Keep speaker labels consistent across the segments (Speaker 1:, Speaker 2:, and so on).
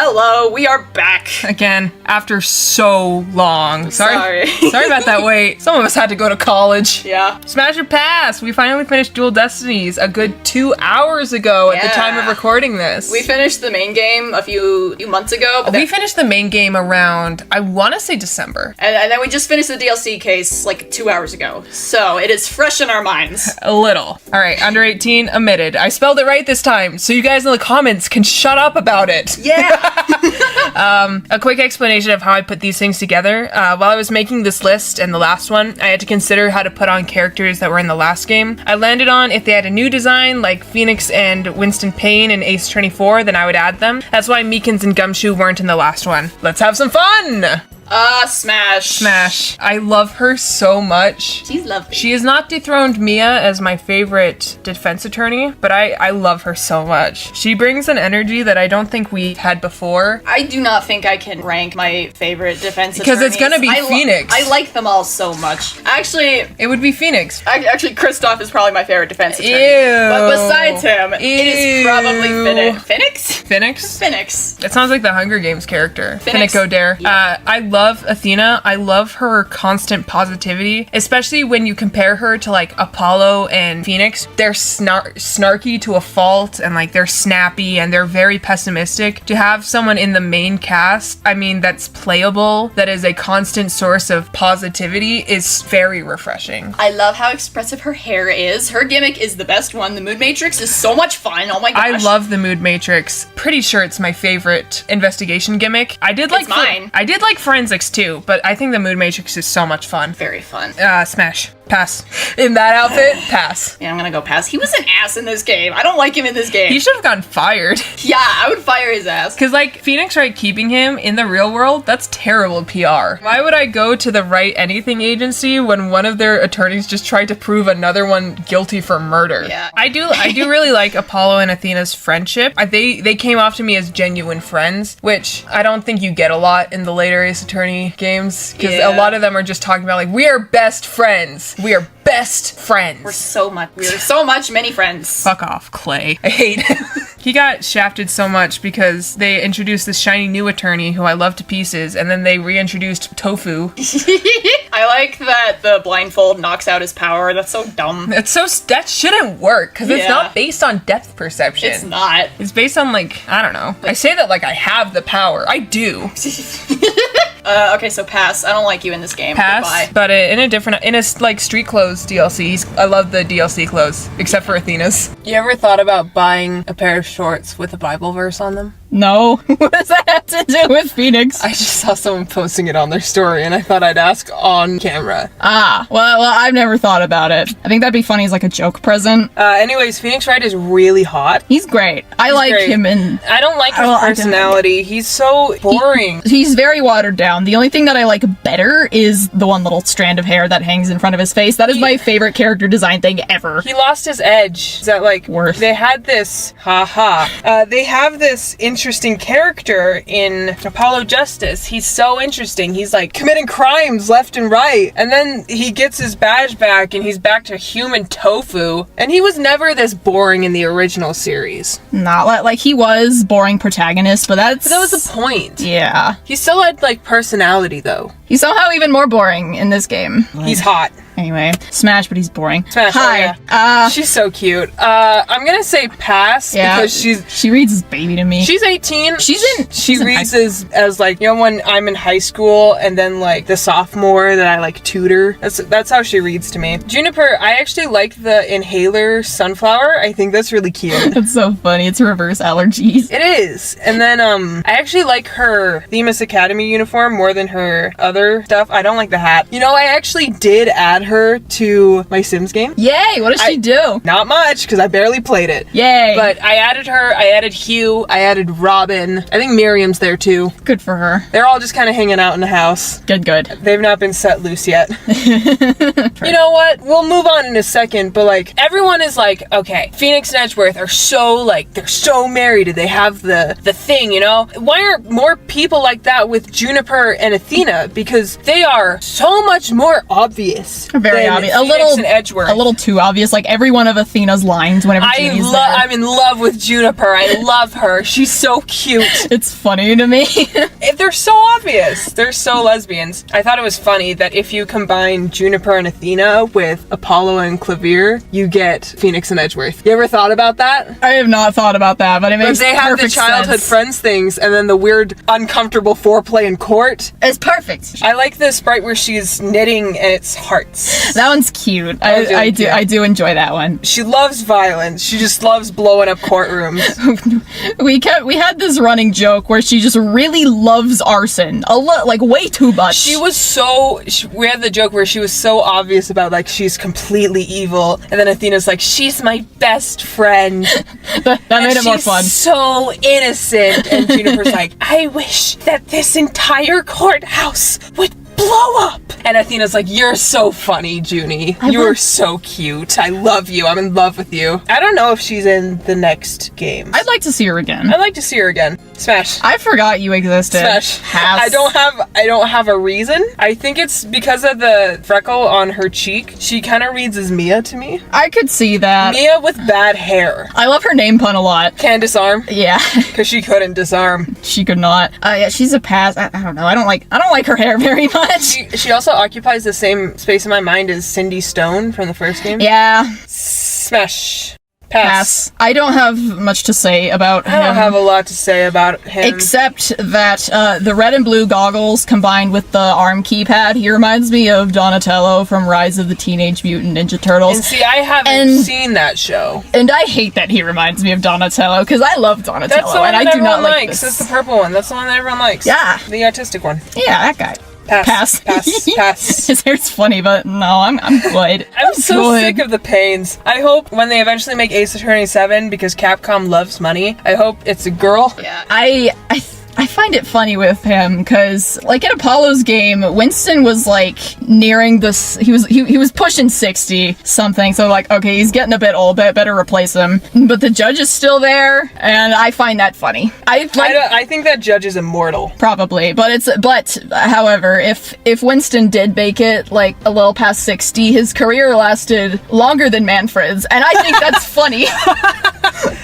Speaker 1: Hello, we are back.
Speaker 2: Again, after so long.
Speaker 1: Sorry.
Speaker 2: Sorry about that wait. Some of us had to go to college.
Speaker 1: Yeah.
Speaker 2: Smash or pass. We finally finished Dual Destinies a good 2 hours ago at the time of recording this.
Speaker 1: We finished the main game a few months ago. But
Speaker 2: we finished the main game around, I want to say December.
Speaker 1: And then we just finished the DLC case like 2 hours ago. So it is fresh in our minds.
Speaker 2: A little. All right, under 18, omitted. I spelled it right this time, so you guys in the comments can shut up about it.
Speaker 1: Yeah.
Speaker 2: A quick explanation of how I put these things together. While I was making this list and the last one, I had to consider how to put on characters that were in the last game. I landed on if they had a new design, like Phoenix and Winston Payne and Ace 24, then I would add them. That's why Meekins and Gumshoe weren't in the last one. Let's have some fun!
Speaker 1: Smash.
Speaker 2: Smash. I love her so much.
Speaker 1: She's lovely.
Speaker 2: She has not dethroned Mia as my favorite defense attorney, but I love her so much. She brings an energy that I don't think we had before.
Speaker 1: I do not think I can rank my favorite defense
Speaker 2: because
Speaker 1: attorneys.
Speaker 2: It's gonna be Phoenix.
Speaker 1: I like them all so much. Actually,
Speaker 2: it would be Phoenix.
Speaker 1: Actually, Kristoff is probably my favorite defense attorney.
Speaker 2: Ew.
Speaker 1: But besides him, it is probably Phoenix?
Speaker 2: Phoenix? It sounds like the Hunger Games character.
Speaker 1: Phoenix.
Speaker 2: O'Dare.
Speaker 1: Yeah.
Speaker 2: I love Athena. I love her constant positivity, especially when you compare her to like Apollo and Phoenix. They're snarky to a fault, and like they're snappy and they're very pessimistic. To have someone in the main cast, I mean, that's playable, that is a constant source of positivity, is very refreshing.
Speaker 1: I love how expressive her hair is. Her gimmick is the best one. The Mood Matrix is so much fun. Oh my gosh.
Speaker 2: I love the Mood Matrix. Pretty sure it's my favorite investigation gimmick. I did like
Speaker 1: mine.
Speaker 2: I did like forensics too, but I think the Mood Matrix is so much fun.
Speaker 1: Very fun.
Speaker 2: Smash. Pass. In that outfit, pass.
Speaker 1: Yeah, I'm gonna go pass. He was an ass in this game. I don't like him in this game.
Speaker 2: He should have gotten fired.
Speaker 1: Yeah, I would fire his ass.
Speaker 2: Because, like, Phoenix Wright keeping him in the real world, that's terrible PR. Why would I go to the Wright Anything agency when one of their attorneys just tried to prove another one guilty for murder?
Speaker 1: Yeah.
Speaker 2: I do really like Apollo and Athena's friendship. They came off to me as genuine friends, which I don't think you get a lot in the later Ace Attorney games. Because a lot of them are just talking about, like, we are best friends. We are best friends.
Speaker 1: We're so much many friends.
Speaker 2: Fuck off, Clay. I hate him. He got shafted so much because they introduced this shiny new attorney who I love to pieces, and then they reintroduced Tofu.
Speaker 1: I like that the blindfold knocks out his power. That's so dumb.
Speaker 2: That shouldn't work, because it's not based on depth perception.
Speaker 1: It's not.
Speaker 2: It's based on, like, I don't know. I say that like I have the power. I do.
Speaker 1: Okay, so pass. I don't like you in this game.
Speaker 2: Pass,
Speaker 1: Goodbye.
Speaker 2: but in a like street clothes DLC. I love the DLC clothes, except for Athena's. You ever thought about buying a pair of shorts with a Bible verse on them?
Speaker 1: No. What does that have to do with Phoenix?
Speaker 2: I just saw someone posting it on their story, and I thought I'd ask on camera.
Speaker 1: Well, I've never thought about it. I think that'd be funny as like a joke present.
Speaker 2: Anyways, Phoenix Wright is really hot.
Speaker 1: He's great. I like him, and
Speaker 2: I don't like his personality. He's so boring.
Speaker 1: He's very watered down. The only thing that I like better is the one little strand of hair that hangs in front of his face. That is my favorite character design thing ever.
Speaker 2: He lost his edge. Is that like
Speaker 1: worse?
Speaker 2: They had this, they have this interesting character in Apollo Justice. He's so interesting. He's like committing crimes left and right, and then he gets his badge back and he's back to human tofu, and he was never this boring in the original series.
Speaker 1: Not like he was boring protagonist, but that
Speaker 2: was the point.
Speaker 1: Yeah.
Speaker 2: He still had like personality though.
Speaker 1: He's somehow even more boring in this game.
Speaker 2: He's hot.
Speaker 1: Anyway, Smash, but he's boring.
Speaker 2: Smash.
Speaker 1: Hi.
Speaker 2: Oh, yeah. She's so cute. I'm gonna say pass because
Speaker 1: she reads as baby to me.
Speaker 2: She's 18. She reads
Speaker 1: in
Speaker 2: as like, you know, when I'm in high school and then like the sophomore that I like tutor. That's how she reads to me. Juniper, I actually like the inhaler sunflower. I think that's really cute.
Speaker 1: That's so funny. It's reverse allergies.
Speaker 2: It is. And then I actually like her Themis Academy uniform more than her other stuff. I don't like the hat. You know, I actually did add her to my Sims game.
Speaker 1: Yay! What does she do?
Speaker 2: Not much, because I barely played it.
Speaker 1: Yay!
Speaker 2: But I added her, I added Hugh, I added Robin. I think Miriam's there too.
Speaker 1: Good for her.
Speaker 2: They're all just kind of hanging out in the house.
Speaker 1: Good.
Speaker 2: They've not been set loose yet. You know what? We'll move on in a second, but like, everyone is like, okay, Phoenix and Edgeworth are so like, they're so married and they have the thing, you know? Why aren't more people like that with Juniper and Athena? Because they are so much more obvious.
Speaker 1: Very
Speaker 2: than
Speaker 1: obvious.
Speaker 2: Phoenix and Edgeworth.
Speaker 1: A little too obvious. Like every one of Athena's lines whenever Junie's there.
Speaker 2: I'm in love with Juniper. I love her. She's so cute.
Speaker 1: It's funny to me.
Speaker 2: They're so obvious. They're so lesbians. I thought it was funny that if you combine Juniper and Athena with Apollo and Clavier, you get Phoenix and Edgeworth. You ever thought about that?
Speaker 1: I have not thought about that, but it makes
Speaker 2: They have the
Speaker 1: perfect
Speaker 2: childhood
Speaker 1: sense.
Speaker 2: friends things, and then the weird, uncomfortable foreplay in court.
Speaker 1: It's perfect.
Speaker 2: I like the sprite where she's knitting and it's hearts.
Speaker 1: That one's cute.
Speaker 2: really
Speaker 1: I do enjoy that one.
Speaker 2: She loves violence. She just loves blowing up courtrooms.
Speaker 1: We had this running joke where she just really loves arson. Like way too much.
Speaker 2: She was so... we had the joke where she was so obvious about, like, she's completely evil. And then Athena's like, she's my best friend.
Speaker 1: that made it more fun.
Speaker 2: She's so innocent. And Juniper's like, I wish that this entire courthouse would blow up. And Athena's like, you're so funny, Junie. You're so cute. I love you. I'm in love with you. I don't know if she's in the next game.
Speaker 1: I'd like to see her again.
Speaker 2: I'd like to see her again. Smash.
Speaker 1: I forgot you existed.
Speaker 2: Smash.
Speaker 1: Pass.
Speaker 2: I don't have a reason. I think it's because of the freckle on her cheek. She kind of reads as Mia to me.
Speaker 1: I could see that.
Speaker 2: Mia with bad hair.
Speaker 1: I love her name pun a lot.
Speaker 2: Can disarm.
Speaker 1: Yeah.
Speaker 2: Because she couldn't disarm.
Speaker 1: She could not. Yeah, she's a pass. I don't know. I don't like her hair very much.
Speaker 2: She also occupies the same space in my mind as Cindy Stone from the first game.
Speaker 1: Yeah.
Speaker 2: Smash.
Speaker 1: Pass. I don't have much to say about him.
Speaker 2: I don't have a lot to say about him.
Speaker 1: Except that the red and blue goggles combined with the arm keypad, he reminds me of Donatello from Rise of the Teenage Mutant Ninja Turtles.
Speaker 2: And see, I haven't seen that show.
Speaker 1: And I hate that he reminds me of Donatello, because I love Donatello.
Speaker 2: That's the one
Speaker 1: and
Speaker 2: that
Speaker 1: I do
Speaker 2: everyone
Speaker 1: not like
Speaker 2: likes.
Speaker 1: this.
Speaker 2: That's the purple one. That's the one that everyone likes.
Speaker 1: Yeah.
Speaker 2: The autistic one.
Speaker 1: Yeah, that guy.
Speaker 2: Pass. Pass.
Speaker 1: His hair's funny, but no, I'm good.
Speaker 2: I'm so
Speaker 1: good.
Speaker 2: sick of the pains. I hope when they eventually make Ace Attorney 7, because Capcom loves money, I hope it's a girl.
Speaker 1: Yeah, I find it funny with him because, like in Apollo's game, Winston was like nearing this. He was pushing 60 something. So like, okay, he's getting a bit old. Better replace him. But the judge is still there, and I find that funny. I
Speaker 2: think that judge is immortal.
Speaker 1: Probably, but however, if Winston did make it like a little past 60, his career lasted longer than Manfred's, and I think that's funny.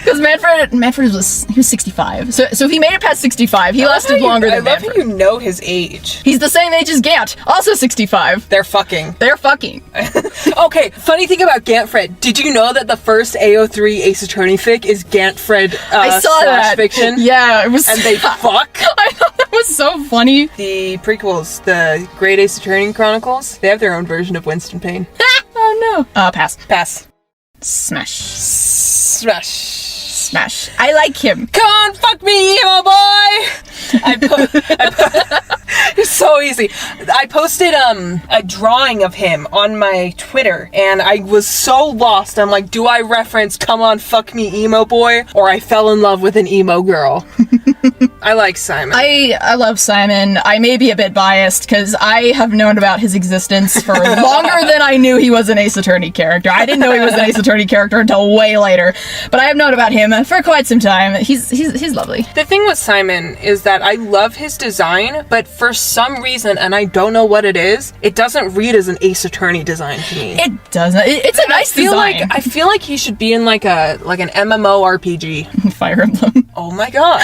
Speaker 1: Because Manfred was 65. So if he made it past 65, he lasted longer than Manfred.
Speaker 2: I love how you know his age.
Speaker 1: He's the same age as Gant, also 65.
Speaker 2: They're fucking.
Speaker 1: Okay,
Speaker 2: funny thing about Gantfred. Did you know that the first AO3 Ace Attorney fic is Gantfred
Speaker 1: I saw that.
Speaker 2: fiction?
Speaker 1: Yeah, it was.
Speaker 2: And they fuck?
Speaker 1: I thought that was so funny.
Speaker 2: The prequels, the Great Ace Attorney Chronicles, they have their own version of Winston Payne.
Speaker 1: Oh no. Pass.
Speaker 2: Pass.
Speaker 1: Smash. I like him.
Speaker 2: Come on, fuck me, emo boy! It's so easy. I posted a drawing of him on my Twitter, and I was so lost. I'm like, do I reference "Come on, fuck me, emo boy," or I fell in love with an emo girl? I like Simon.
Speaker 1: I love Simon. I may be a bit biased because I have known about his existence for longer than I knew he was an Ace Attorney character. I didn't know he was an Ace Attorney character until way later, but I have known about him for quite some time. He's lovely.
Speaker 2: The thing with Simon is that I love his design, but for some reason, and I don't know what it is, it doesn't read as an Ace Attorney design to me.
Speaker 1: It doesn't. It's a nice design.
Speaker 2: I feel like he should be in like an MMO RPG.
Speaker 1: Fire Emblem.
Speaker 2: Oh my god.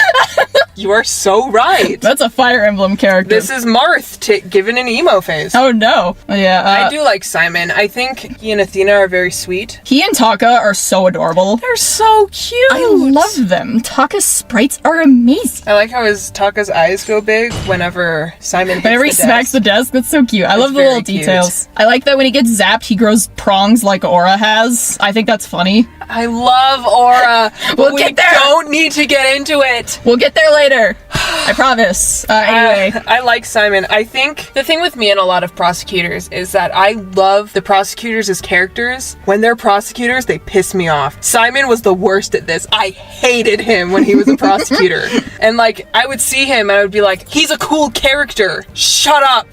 Speaker 2: You are so right.
Speaker 1: That's a Fire Emblem character.
Speaker 2: This is Marth given an emo phase.
Speaker 1: Oh no. Yeah.
Speaker 2: I do like Simon. I think he and Athena are very sweet.
Speaker 1: He and Taka are so adorable.
Speaker 2: They're so cute.
Speaker 1: I love them. Taka's sprites are amazing.
Speaker 2: I like how Taka's eyes go big whenever Simon hits
Speaker 1: Whenever he smacks the desk, that's so cute. I love the little details. I like that when he gets zapped, he grows prongs like Aura has. I think that's funny.
Speaker 2: I love Aura.
Speaker 1: We'll get there.
Speaker 2: Don't need to get into it.
Speaker 1: We'll get there later. I promise. Anyway.
Speaker 2: I like Simon. I think the thing with me and a lot of prosecutors is that I love the prosecutors as characters. When they're prosecutors, they piss me off. Simon was the worst at this. I hated him when he was a prosecutor. And like, I would see him and I would be like, he's a cool character. Shut up.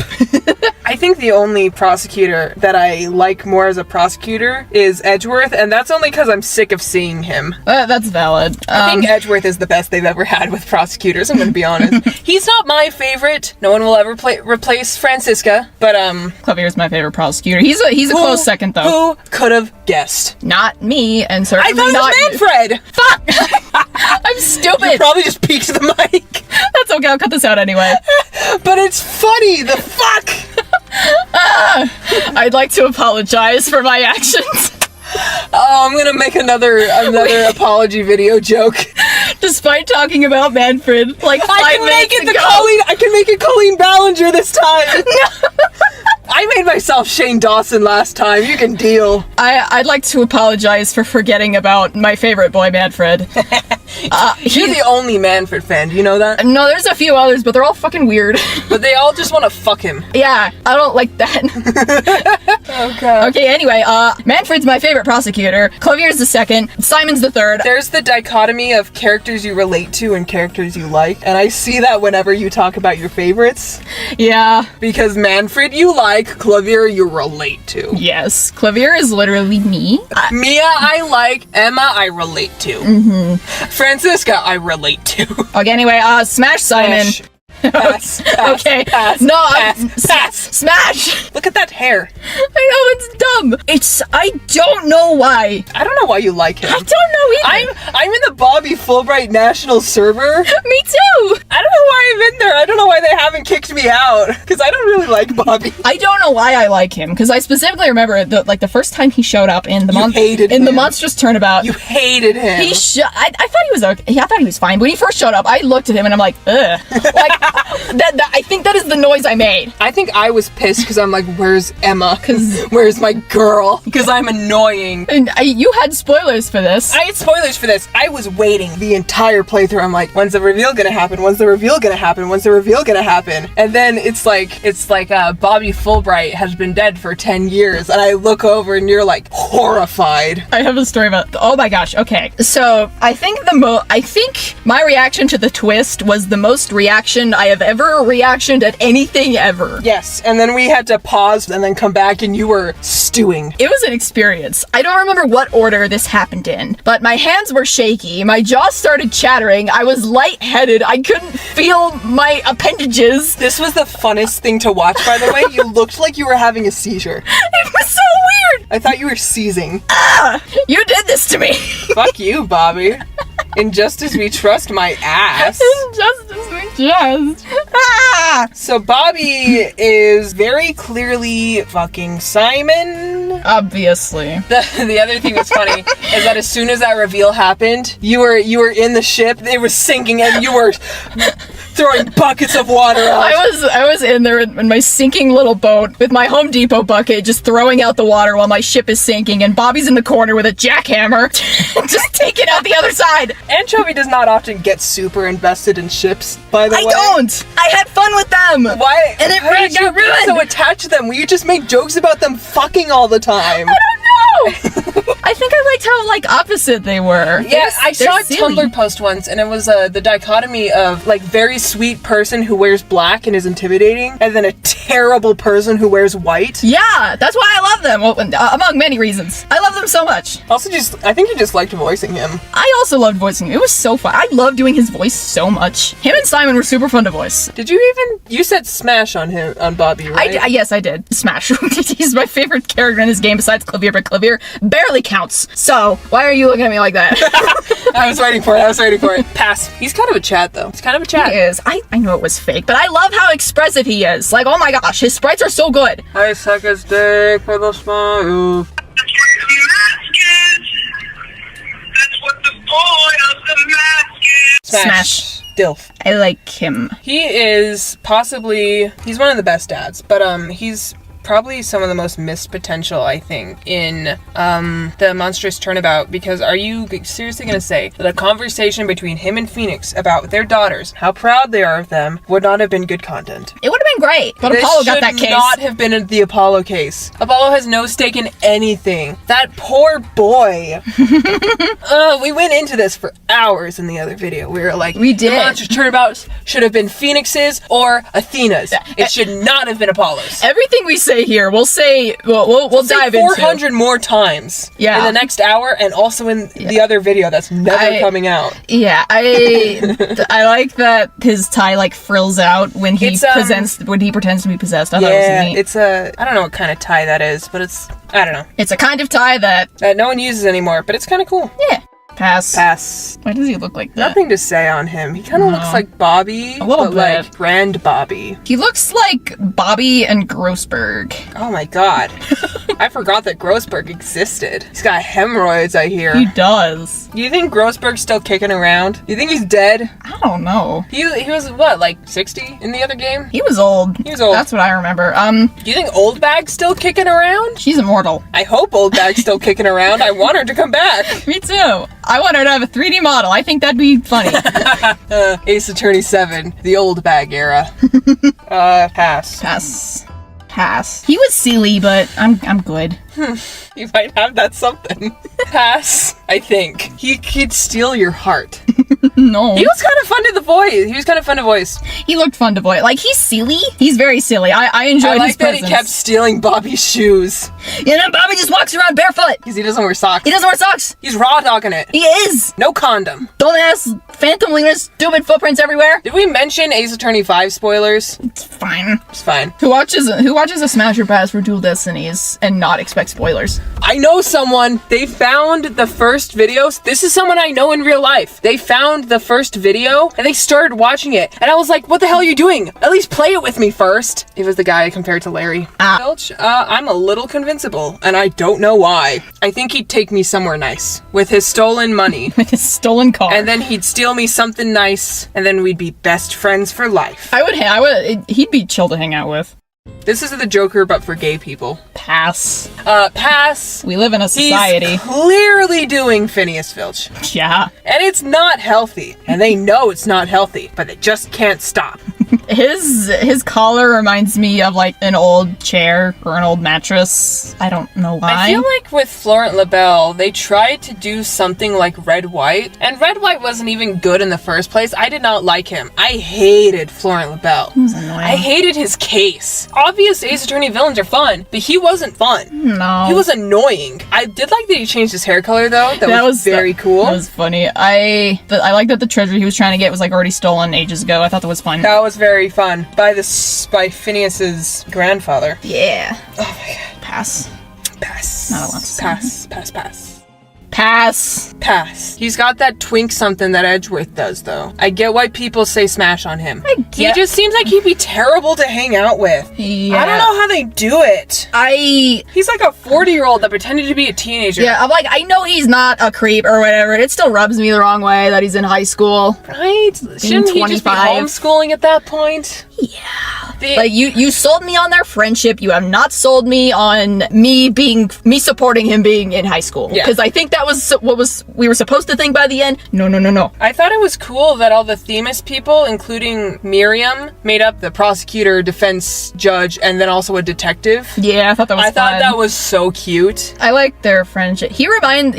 Speaker 2: I think the only prosecutor that I like more as a prosecutor is Edgeworth, and that's only because I'm sick of seeing him.
Speaker 1: That's valid.
Speaker 2: I think Edgeworth is the best they've ever had with prosecutors, I'm going to be honest. honest. He's not my favorite. No one will ever replace Francisca, but
Speaker 1: Clavier's my favorite prosecutor. He's a close second, though.
Speaker 2: Who could have guessed?
Speaker 1: Not me, and
Speaker 2: I
Speaker 1: certainly
Speaker 2: thought
Speaker 1: not
Speaker 2: it was Manfred!
Speaker 1: Fuck! I'm stupid!
Speaker 2: You probably just peeked the mic.
Speaker 1: That's okay, I'll cut this out anyway.
Speaker 2: But it's funny, the fuck!
Speaker 1: I'd like to apologize for my actions.
Speaker 2: Oh, I'm gonna make another apology video joke.
Speaker 1: Despite talking about Manfred like 5 minutes ago.
Speaker 2: I can make it Colleen Ballinger this time. I made myself Shane Dawson last time. You can deal.
Speaker 1: I'd like to apologize for forgetting about my favorite boy, Manfred.
Speaker 2: You're the only Manfred fan. Do you know that?
Speaker 1: No, there's a few others, but they're all fucking weird.
Speaker 2: But they all just want to fuck him.
Speaker 1: Yeah, I don't like that.
Speaker 2: Okay.
Speaker 1: Okay, anyway, Manfred's my favorite prosecutor. Clavier's the second. Simon's the third.
Speaker 2: There's the dichotomy of characters you relate to and characters you like, and I see that whenever you talk about your favorites.
Speaker 1: Yeah.
Speaker 2: Because Manfred you like, Clavier you relate to.
Speaker 1: Yes, Clavier is literally me.
Speaker 2: Mia I like, Emma I relate to. Francisca I relate to.
Speaker 1: Okay, anyway, Smash Simon.
Speaker 2: Pass,
Speaker 1: okay.
Speaker 2: pass,
Speaker 1: no,
Speaker 2: pass.
Speaker 1: Smash!
Speaker 2: Look at that hair.
Speaker 1: I know, it's dumb. I don't know why.
Speaker 2: I don't know why you like him.
Speaker 1: I don't know either.
Speaker 2: I'm in the Bobby Fulbright National server.
Speaker 1: Me too.
Speaker 2: I don't know why I'm in there. I don't know why they haven't kicked me out. Because I don't really like Bobby.
Speaker 1: I don't know why I like him. Because I specifically remember the first time he showed up in the the Monstrous Turnabout.
Speaker 2: You hated him.
Speaker 1: I thought he was okay. I thought he was fine. When he first showed up, I looked at him and I'm like, ugh. Like, I think that is the noise I made.
Speaker 2: I think I was pissed because I'm like, where's Emma? Where's my girl? Because I'm annoying.
Speaker 1: And you had spoilers for this.
Speaker 2: I had spoilers for this. I was waiting the entire playthrough. I'm like, when's the reveal gonna happen? When's the reveal gonna happen? When's the reveal gonna happen? And then it's like Bobby Fulbright has been dead for 10 years, and I look over and you're like horrified.
Speaker 1: I have a story about. Oh my gosh. Okay, so I think my reaction to the twist was the most reaction I have ever reactioned at anything ever.
Speaker 2: Yes, and then we had to pause and then come back, and you were stewing.
Speaker 1: It was an experience. I don't remember what order this happened in, but my hands were shaky, my jaw started chattering, I was lightheaded, I couldn't feel my appendages.
Speaker 2: This was the funnest thing to watch, by the way. You looked like you were having a seizure.
Speaker 1: It was so weird.
Speaker 2: I thought you were seizing.
Speaker 1: You did this to me.
Speaker 2: Fuck you, Bobby. Injustice we trust my ass.
Speaker 1: Injustice we trust.
Speaker 2: So Bobby is very clearly fucking Simon.
Speaker 1: Obviously.
Speaker 2: The other thing that's funny is that as soon as that reveal happened, you were in the ship, it was sinking, and you were throwing buckets of water out.
Speaker 1: I was in there in my sinking little boat with my Home Depot bucket, just throwing out the water while my ship is sinking, and Bobby's in the corner with a jackhammer, just taking out the other side.
Speaker 2: Anchovy does not often get super invested in ships, by the way.
Speaker 1: I don't! I had fun with them!
Speaker 2: Why?
Speaker 1: And it really got ruined!
Speaker 2: So attached to them, will you just make jokes about them fucking all the time?
Speaker 1: I don't know! I think I liked how, opposite they were.
Speaker 2: Yeah, I saw a
Speaker 1: silly.
Speaker 2: Tumblr post once, and it was the dichotomy of, very sweet person who wears black and is intimidating, and then a terrible person who wears white.
Speaker 1: Yeah, that's why I love them, well, among many reasons. I love them so much.
Speaker 2: Also, I think you just liked voicing him.
Speaker 1: I also loved voicing him. It was so fun. I loved doing his voice so much. Him and Simon were super fun to voice.
Speaker 2: Did you said Smash on Bobby, right?
Speaker 1: Yes, I did. Smash. He's my favorite character in this game besides Clavier, but Clavier barely counts. So, why are you looking at me like that?
Speaker 2: I was waiting for it. Pass. He's kind of a chat, though.
Speaker 1: He is. I know it was fake, but I love how expressive he is. Like, oh my gosh, his sprites are so good.
Speaker 2: I suck his dick for the smile.
Speaker 3: That's what the point of the mask is.
Speaker 2: Smash. Dilf.
Speaker 1: I like him.
Speaker 2: He is he's one of the best dads, but he's probably some of the most missed potential, I think, in the Monstrous Turnabout, because are you seriously going to say that a conversation between him and Phoenix about their daughters, how proud they are of them, would not have been good content?
Speaker 1: It would have great. But
Speaker 2: This
Speaker 1: Apollo got that
Speaker 2: should
Speaker 1: case.
Speaker 2: not have been the Apollo case. Apollo has no stake in anything. That poor boy. We went into this for hours in the other video. We were like,
Speaker 1: We did.
Speaker 2: The monster turnabouts should have been Phoenix's or Athena's. It should not have been Apollo's.
Speaker 1: Everything we say here, we'll say, we'll
Speaker 2: Say
Speaker 1: dive
Speaker 2: 400
Speaker 1: into.
Speaker 2: more times in the next hour, and also in the other video that's never coming out.
Speaker 1: Yeah, I like that his tie like frills out when he pretends to be possessed. I thought it was neat.
Speaker 2: It's I don't know what kind of tie that is, but I don't know.
Speaker 1: It's a kind of tie that
Speaker 2: No one uses anymore, but it's kind of cool.
Speaker 1: Yeah. Pass. Why does he look like that?
Speaker 2: Nothing to say on him. He kind of looks like Bobby,
Speaker 1: A little
Speaker 2: but
Speaker 1: bit.
Speaker 2: like Grand Bobby.
Speaker 1: He looks like Bobby and Grossberg.
Speaker 2: Oh my god. I forgot that Grossberg existed. He's got hemorrhoids, I hear.
Speaker 1: He does.
Speaker 2: Do you think Grossberg's still kicking around? You think he's dead?
Speaker 1: I don't know.
Speaker 2: He was what, like 60 in the other game?
Speaker 1: He was old.
Speaker 2: He was old.
Speaker 1: That's what I remember.
Speaker 2: Do you think Old Bag's still kicking around?
Speaker 1: She's immortal.
Speaker 2: I hope Old Bag's still kicking around. I want her to come back.
Speaker 1: Me too. I want her to have a 3D model. I think that'd be funny.
Speaker 2: Ace Attorney 7, the Old Bag era. Pass.
Speaker 1: Pass. He was silly, but I'm good.
Speaker 2: You might have that something. Pass, I think. He could steal your heart.
Speaker 1: No.
Speaker 2: He was kind of fun to voice.
Speaker 1: He looked fun to voice. Like, he's silly. He's very silly. I enjoyed
Speaker 2: I
Speaker 1: his
Speaker 2: like that he
Speaker 1: presence.
Speaker 2: kept stealing Bobby's shoes.
Speaker 1: You know, Bobby just walks around barefoot.
Speaker 2: Because he doesn't wear socks.
Speaker 1: He doesn't wear socks.
Speaker 2: He's raw dogging it.
Speaker 1: He is.
Speaker 2: No condom.
Speaker 1: Don't ask Phantom Lena's stupid footprints everywhere.
Speaker 2: Did we mention Ace Attorney 5 spoilers?
Speaker 1: It's fine.
Speaker 2: It's fine.
Speaker 1: Who watches a Smasher Pass for Dual Destinies and not expect spoilers?
Speaker 2: I know someone. They found the first videos. This is someone I know in real life. They found the first video and they started watching it. And I was like, what the hell are you doing? At least play it with me first. It was the guy I compared to Larry. Filch, I'm a little convincible and I don't know why. I think he'd take me somewhere nice with his stolen money.
Speaker 1: With his stolen car.
Speaker 2: And then he'd steal me something nice and then we'd be best friends for life.
Speaker 1: He'd be chill to hang out with.
Speaker 2: This is the Joker, but for gay people.
Speaker 1: Pass.
Speaker 2: Pass.
Speaker 1: We live in a society.
Speaker 2: He's clearly doing Phineas Filch.
Speaker 1: Yeah.
Speaker 2: And it's not healthy. And they know it's not healthy, but they just can't stop.
Speaker 1: His collar reminds me of like an old chair or an old mattress. I don't know why.
Speaker 2: I feel like with Florent LaBelle, they tried to do something like Red White, and Red White wasn't even good in the first place. I did not like him. I hated Florent LaBelle.
Speaker 1: He was annoying.
Speaker 2: I hated his case. Obvious Ace Attorney villains are fun, but he wasn't fun.
Speaker 1: No.
Speaker 2: He was annoying. I did like that he changed his hair color though. That was very cool.
Speaker 1: That was funny. I like that the treasure he was trying to get was like already stolen ages ago. I thought that was fun.
Speaker 2: That was very fun. By Phineas's grandfather.
Speaker 1: Yeah.
Speaker 2: Oh my god.
Speaker 1: Pass.
Speaker 2: Pass.
Speaker 1: Not a lot to say.
Speaker 2: Pass.
Speaker 1: Pass.
Speaker 2: Pass. He's got that twink something that Edgeworth does, though. I get why people say smash on him. He just seems like he'd be terrible to hang out with.
Speaker 1: Yeah.
Speaker 2: I don't know how they do it. He's like a 40-year-old that pretended to be a teenager.
Speaker 1: Yeah, I'm like, I know he's not a creep or whatever. It still rubs me the wrong way that he's in high school.
Speaker 2: Right? Shouldn't he just be
Speaker 1: 25.
Speaker 2: homeschooling at that point?
Speaker 1: Yeah. Like, you sold me on their friendship. You have not sold me on me supporting him being in high school.
Speaker 2: Yeah.
Speaker 1: Because I think that was what we were supposed to think by the end. No.
Speaker 2: I thought it was cool that all the Themis people, including Miriam, made up the prosecutor, defense judge, and then also a detective.
Speaker 1: Yeah, I thought that was fun.
Speaker 2: I thought that was so cute.
Speaker 1: I like their friendship. He reminds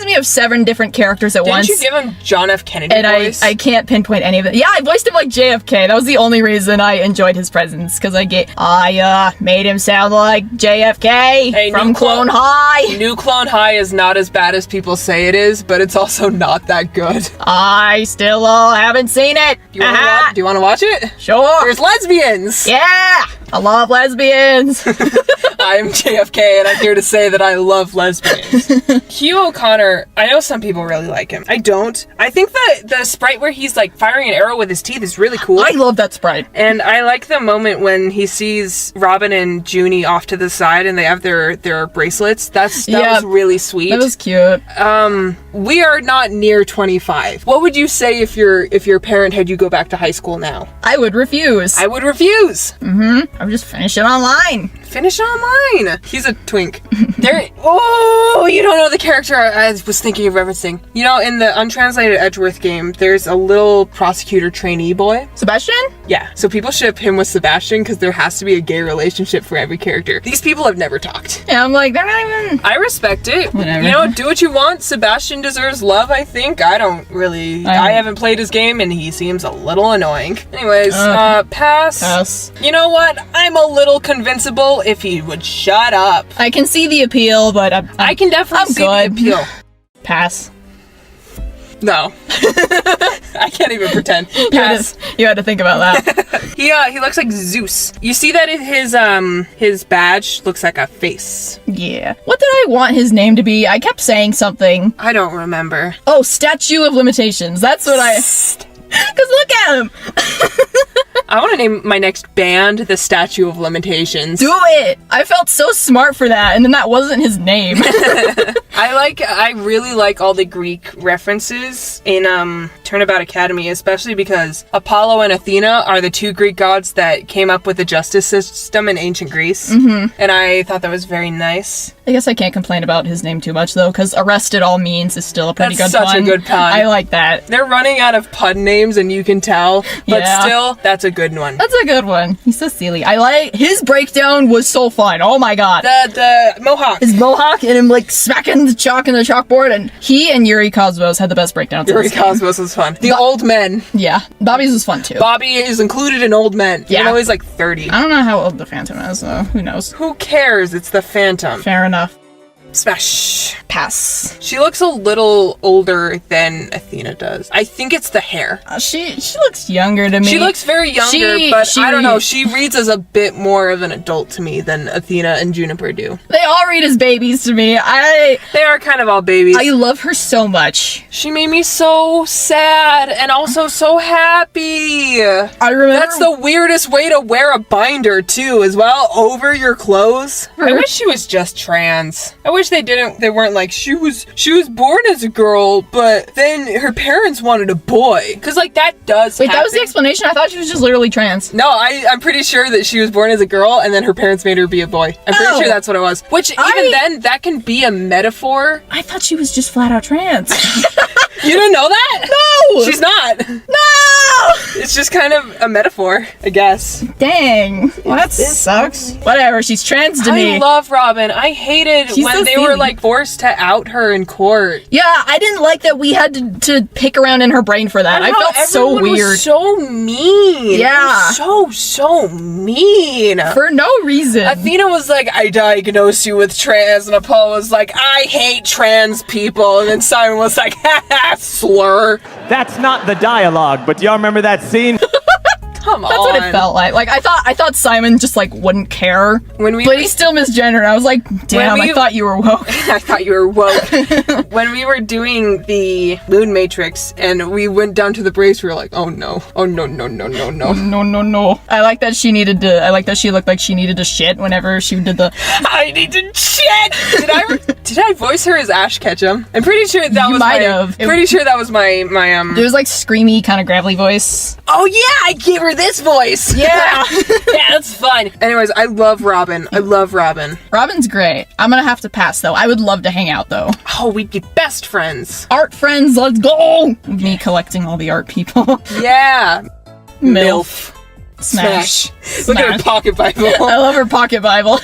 Speaker 1: me of 7 different characters at once.
Speaker 2: Didn't you give him John F. Kennedy
Speaker 1: and
Speaker 2: voice?
Speaker 1: I can't pinpoint any of it. Yeah, I voiced him like JFK. That was the only reason I enjoyed his presence, because I made him sound like JFK from Clone High.
Speaker 2: New Clone High is not as bad as people say it is, but it's also not that good.
Speaker 1: I still haven't seen it.
Speaker 2: Do you want to watch it?
Speaker 1: Sure.
Speaker 2: There's lesbians.
Speaker 1: Yeah, I love lesbians.
Speaker 2: I'm JFK, and I'm here to say that I love lesbians. Hugh O'Connor, I know some people really like him. I don't. I think the sprite where he's like firing an arrow with his teeth is really cool.
Speaker 1: I love that sprite.
Speaker 2: And I like the moment when he sees Robin and Junie off to the side and they have their bracelets. That was really sweet.
Speaker 1: That was cute.
Speaker 2: We are not near 25. What would you say if your parent had you go back to high school now?
Speaker 1: I would refuse.
Speaker 2: I would refuse.
Speaker 1: I'm just finishing online.
Speaker 2: Finish online. He's a twink. Oh, you don't know the character I was thinking of referencing. You know, in the untranslated Edgeworth game, there's a little prosecutor trainee boy.
Speaker 1: Sebastian?
Speaker 2: Yeah, so people ship him with Sebastian because there has to be a gay relationship for every character. These people have never talked.
Speaker 1: Yeah, I'm like, they're not even...
Speaker 2: I respect it.
Speaker 1: Whatever.
Speaker 2: You know, do what you want. Sebastian deserves love, I think. I don't really... I haven't played his game and he seems a little annoying. Anyways, pass.
Speaker 1: Pass.
Speaker 2: You know what? I'm a little convinciable if he would shut up.
Speaker 1: I can see the appeal, but
Speaker 2: I can definitely see the appeal.
Speaker 1: Pass.
Speaker 2: No. I can't even pretend. Pass.
Speaker 1: You had to think about that.
Speaker 2: He looks like Zeus. You see that his badge looks like a face.
Speaker 1: Yeah. What did I want his name to be? I kept saying something.
Speaker 2: I don't remember.
Speaker 1: Oh, Statue of Limitations. That's what I... Because look at him!
Speaker 2: I want to name my next band the Statue of Limitations.
Speaker 1: Do it! I felt so smart for that, and then that wasn't his name.
Speaker 2: I really like all the Greek references in Turnabout Academy, especially because Apollo and Athena are the two Greek gods that came up with the justice system in ancient Greece. Mm-hmm. And I thought that was very nice.
Speaker 1: I guess I can't complain about his name too much, though, because Arrested All Means is still a pretty good pun.
Speaker 2: That's such a good pun.
Speaker 1: I like that.
Speaker 2: They're running out of pun names, and you can tell, but still, that's a good one.
Speaker 1: That's a good one. He's so silly. I like... His breakdown was so fun. Oh my god.
Speaker 2: The mohawk.
Speaker 1: His mohawk and him, like, smacking the chalk in the chalkboard, and he and Yuri Cosmos had the best breakdowns.
Speaker 2: Yuri Cosmos was fun. The old men.
Speaker 1: Yeah. Bobby's was fun, too.
Speaker 2: Bobby is included in old men.
Speaker 1: Yeah.
Speaker 2: You know, he's like 30.
Speaker 1: I don't know how old the Phantom is, so who knows.
Speaker 2: Who cares? It's the Phantom.
Speaker 1: Fair enough.
Speaker 2: Smash.
Speaker 1: Pass.
Speaker 2: She looks a little older than Athena does. I think it's the hair.
Speaker 1: She looks younger to me.
Speaker 2: She looks very younger, but I don't know. She reads as a bit more of an adult to me than Athena and Juniper do.
Speaker 1: They all read as babies to me.
Speaker 2: They are kind of all babies.
Speaker 1: I love her so much.
Speaker 2: She made me so sad and also so happy.
Speaker 1: I remember...
Speaker 2: That's the weirdest way to wear a binder, too, as well, over your clothes. I wish she was just trans. I wish they weren't like, she was born as a girl, but then her parents wanted a boy. Because, like, that does happen.
Speaker 1: That was the explanation? I thought she was just literally trans.
Speaker 2: No, I'm pretty sure that she was born as a girl, and then her parents made her be a boy. I'm pretty sure that's what it was. Which, even then, that can be a metaphor.
Speaker 1: I thought she was just flat out trans.
Speaker 2: You didn't know that?
Speaker 1: No!
Speaker 2: She's not.
Speaker 1: No!
Speaker 2: It's just kind of a metaphor, I guess.
Speaker 1: Dang. Well, that sucks. Whatever, she's trans to me.
Speaker 2: I love Robin. I hated when they were, like, forced to out her in court.
Speaker 1: Yeah, I didn't like that we had to pick around in her brain for that. I felt so weird.
Speaker 2: Was so mean.
Speaker 1: Yeah.
Speaker 2: So mean.
Speaker 1: For no reason.
Speaker 2: Athena was like, I diagnosed you with trans, and Apollo was like, I hate trans people, and then Simon was like, ha ha, slur.
Speaker 4: That's not the dialogue, but do y'all remember that scene?
Speaker 2: Come on.
Speaker 1: That's what it felt like. Like, I thought Simon just, like, wouldn't care. But he still misgendered. I was like, damn, I thought you were woke.
Speaker 2: I thought you were woke. When we were doing the Moon Matrix and we went down to the brace, we were like, oh no. Oh no.
Speaker 1: No. I like that she looked like she needed to shit whenever she did the
Speaker 2: I need to shit! Did I voice her as Ash Ketchum? I'm pretty sure that was
Speaker 1: might have.
Speaker 2: Pretty sure that was my
Speaker 1: It was like screamy, kind of gravelly voice.
Speaker 2: Oh yeah, I gave her this voice.
Speaker 1: Yeah.
Speaker 2: Yeah, that's fun. Anyways, I love Robin.
Speaker 1: Robin's great. I'm gonna have to pass though. I would love to hang out though.
Speaker 2: Oh, we'd be best friends.
Speaker 1: Art friends, let's go! Me collecting all the art people.
Speaker 2: Yeah.
Speaker 1: MILF. Smash.
Speaker 2: Look at her pocket Bible.
Speaker 1: I love her pocket Bible.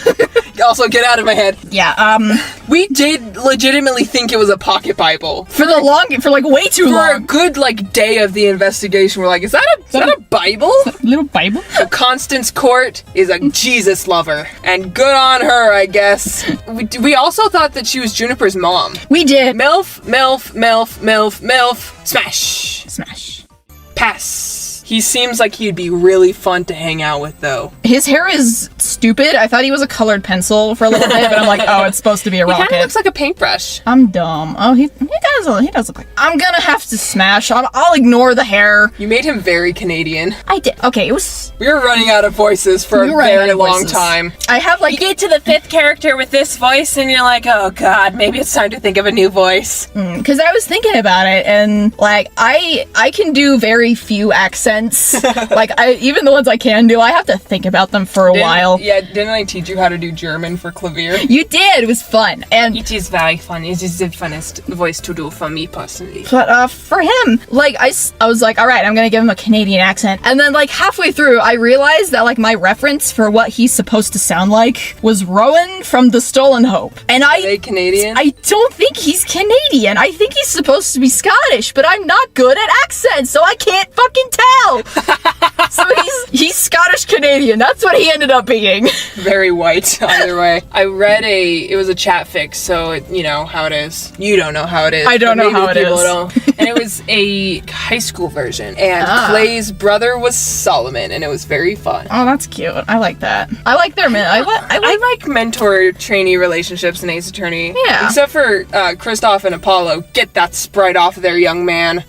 Speaker 2: Also, get out of my head.
Speaker 1: Yeah,
Speaker 2: we did legitimately think it was a pocket Bible.
Speaker 1: For like way too long.
Speaker 2: For a good, like, day of the investigation, we're like, is that a Bible?
Speaker 1: A little Bible?
Speaker 2: So Constance Court is a Jesus lover. And good on her, I guess. We also thought that she was Juniper's mom.
Speaker 1: We did.
Speaker 2: MILF. Smash. Pass. He seems like he'd be really fun to hang out with, though.
Speaker 1: His hair is stupid. I thought he was a colored pencil for a little bit, but I'm like, oh, it's supposed to be a rocket.
Speaker 2: He kind of looks like a paintbrush.
Speaker 1: I'm dumb. Oh, he does look like... I'm gonna have to smash. I'll ignore the hair.
Speaker 2: You made him very Canadian.
Speaker 1: I did. Okay, it was...
Speaker 2: We were running out of voices for a very long time.
Speaker 1: I have, like...
Speaker 2: You get to the 5th character with this voice, and you're like, oh, God, maybe it's time to think of a new voice.
Speaker 1: Because I was thinking about it, and, like, I can do very few accents. Like, even the ones I can do, I have to think about them for a while.
Speaker 2: Yeah, didn't I teach you how to do German for clavier?
Speaker 1: You did. It was fun. And
Speaker 2: It is very fun. It is the funnest voice to do for me personally.
Speaker 1: but for him, like I was like, all right, I'm gonna give him a Canadian accent. And then like halfway through, I realized that like my reference for what he's supposed to sound like was Rowan from The Stolen Hope. And
Speaker 2: Are they Canadian?
Speaker 1: I don't think he's Canadian. I think he's supposed to be Scottish, but I'm not good at accents, so I can't fucking tell. So he's Scottish Canadian. That's what he ended up being.
Speaker 2: Very white, either way. I read it was a chat fix, so you know how it is. You don't know how it is.
Speaker 1: I don't
Speaker 2: but
Speaker 1: know
Speaker 2: maybe
Speaker 1: how it
Speaker 2: people
Speaker 1: is.
Speaker 2: don't. And it was a high school version, and Clay's brother was Solomon, and it was very fun.
Speaker 1: Oh, that's cute. I like that. I like their men. I
Speaker 2: like mentor-trainee relationships in Ace Attorney.
Speaker 1: Yeah.
Speaker 2: Except for Kristoff and Apollo. Get that sprite off of there, young man.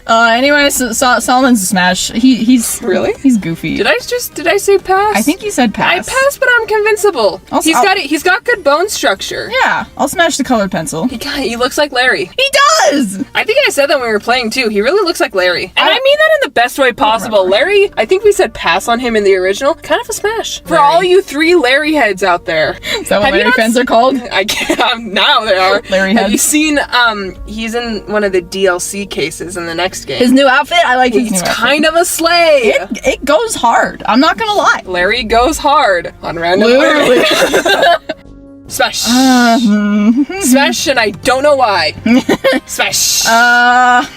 Speaker 1: Anyway, Solomon's a smash. He's
Speaker 2: Really?
Speaker 1: He's goofy.
Speaker 2: Did I say pass?
Speaker 1: I think you said pass.
Speaker 2: I passed, but I'm convincible. He's got good bone structure.
Speaker 1: Yeah, I'll smash the colored pencil.
Speaker 2: He looks like Larry.
Speaker 1: He does!
Speaker 2: I think I said that when we were playing too. He really looks like Larry. And I mean that in the best way possible. Larry, I think we said pass on him in the original. Kind of a smash. For all you 3 Larry heads out there.
Speaker 1: Is that what Larry fans are called?
Speaker 2: I can't. Now they are.
Speaker 1: Larry
Speaker 2: Have you
Speaker 1: heads.
Speaker 2: seen, he's in one of the DLC cases in the next game.
Speaker 1: His new outfit? I like his new
Speaker 2: He's
Speaker 1: outfit.
Speaker 2: kind of a sleigh.
Speaker 1: It goes hard. I'm not gonna lie.
Speaker 2: Larry goes hard on random
Speaker 1: Literally.
Speaker 2: Larry. Smash. Smash, and I don't know why. Smash.
Speaker 1: I